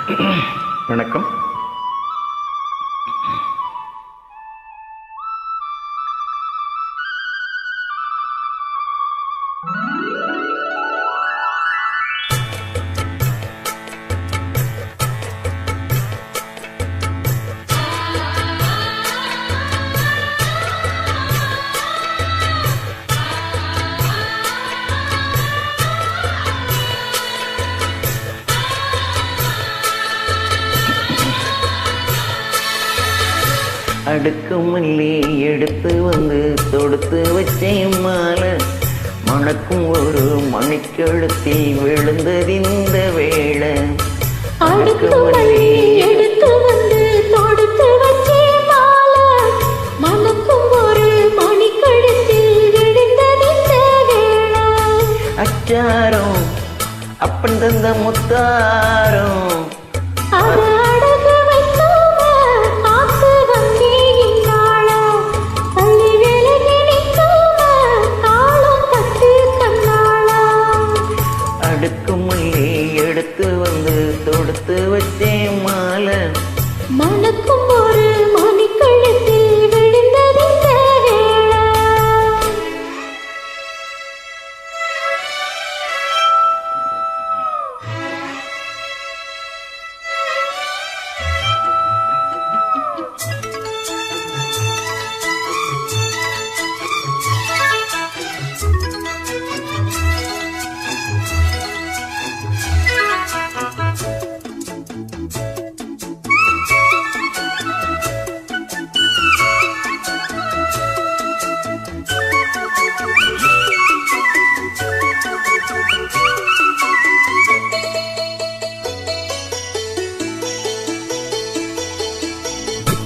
வணக்கம். அடுக்கு மல்லி எடுத்து வந்து தொடுத்து வச்சேன் மாலை, மணக்கும் ஒரு மணிக்கழுத்தில் விழுந்ததிந்த வேளை. அடுக்கு மல்லி எடுத்து வந்து தொடுத்து வச்சேன் மாலை, மணக்கும் ஒரு மணிக்கழுத்தில் விழுந்ததிந்த வேளை. அச்சாரம் அப்பன் தந்த முத்தாரம், அடுக்கு மல்லி எடுத்து வந்து தொடுத்து வச்சேன் மாலை, மணக்கும் ஒரு மணிக்கழுத்தில் விழுந்ததிந்த வேளை.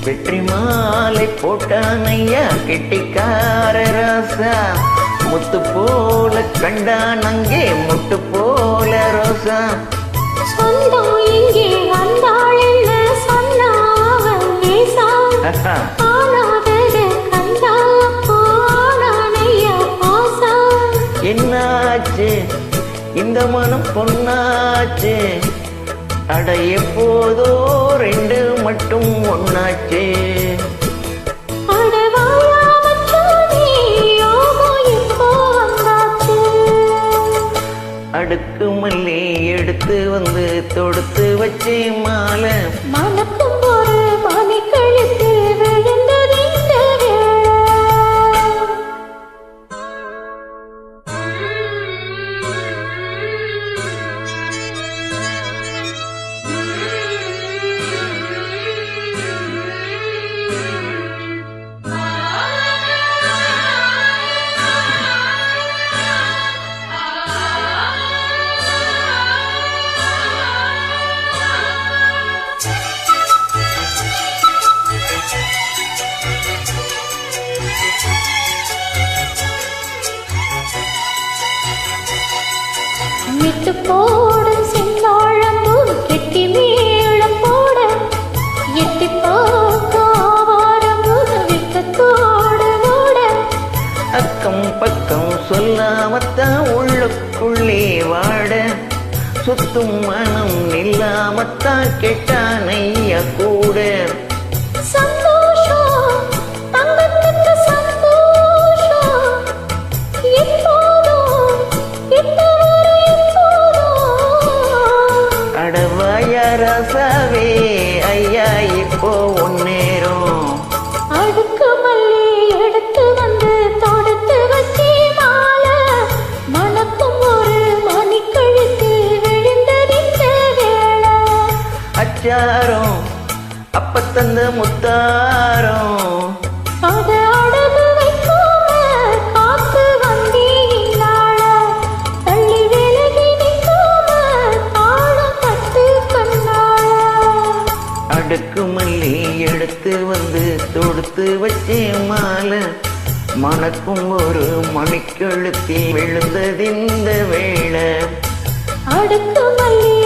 வெற்றி மாலை போட்டான் ஐயா கெட்டிக்கார ராசா, முத்து போல கண்டான் அங்கே முட்டு போல ரோசா. சொந்தம் இங்கே வந்தாள் என்ன சொன்னாவன் வேசா, ஆனாதது கண்டா போனானையா பாசா. என்னாச்சு இந்த மனம் பொன்னாச்சு, அட எப்போதோ ரெண்டு மட்டும் ஒன்னாச்சு. அடுக்கு மல்லி எடுத்து வந்து தொடுத்து வச்சே மாலை, மணக்கும் ஒரு மணிக்கழுத்தில் விழுந்ததிந்த வேளை. மிட்டு போடும் செந்தாழம்பூ கெட்டி மேளம் போட, எட்டி பார்க்காவாரம்பூ விக்கத்தோடு ஓட. அக்கம் பக்கம் சொல்லாமத்தான் உள்ளுக்குள்ளே வாட, சுத்தும் மனம் இல்லாமத்தான் கெட்டான் ஐயா கூட. சந்தோஷம் தங்கத்துக்கு சந்தோஷம், எப்போதும் இப்பவரை எப்போதும். அடவாயா ரசாவே ஐயா இப்போ ஒன்னேரும். அடுக்கு மல்லி எடுத்து வந்து தொடுத்து வச்சே மாலை, மணக்கும் ஒரு மணிக்கழுத்தில் விழுந்ததிந்த வேளை. அச்சாரம் அப்ப தந்த முத்தாரம், அத அடகு வைக்காம காத்து வந்தீங்களாள, தள்ளி விலகி நிற்காம தாளம் கட்டு கண்ணாள. அடுக்கு மல்லி எடுத்து வந்து தொடுத்து வச்சே மாலை, மணக்கும் ஒரு மணிக்கழுத்தில் விழுந்ததிந்த வேளை. அடுக்கு மல்லி